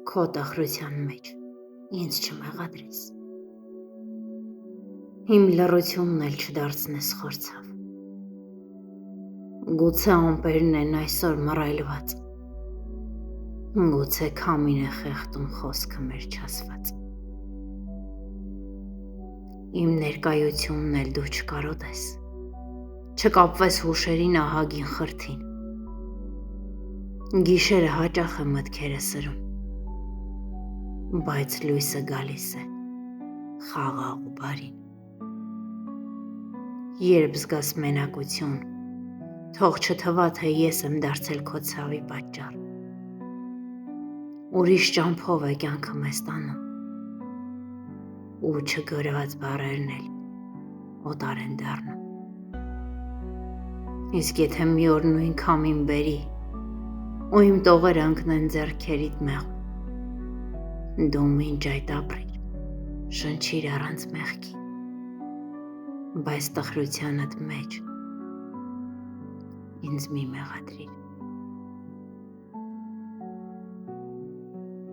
Քո տխրության մեջ ինձ չմեղադրես։ Իմ լռությունն էլ չդարձնես խորցավ։ Գուցե ամպերն են այսօր մռայլված, գուցե քամին է խեղդում խոսքը մեր չասված։ Իմ ներկայությունն էլ դու չկարոտես, չկապվես հուշերին ահագին խրթին։ Գիշերը հաճախ է մտքերը սրում, բայց լույսը գալիս է խաղաղ ու բարին։ Երբ զգաս մենակություն, թող չթվա, թե ես եմ դարձել քո ցավի պատճառ։ Ուրիշ ճամփով է կյանքը մեզ տանում, ու չգրված բառերն էլ օտար են դառնում։ Իսկ եթե մի օր նույն քամին բերի, ու իմ տողերը ընկնեն ձեռքերիդ մեղմ, դու մինչ այդ ապրիր, շնչիր առանց մեղքի, բայց տխրությանդ մեջ ինձ մի մեղադրիր։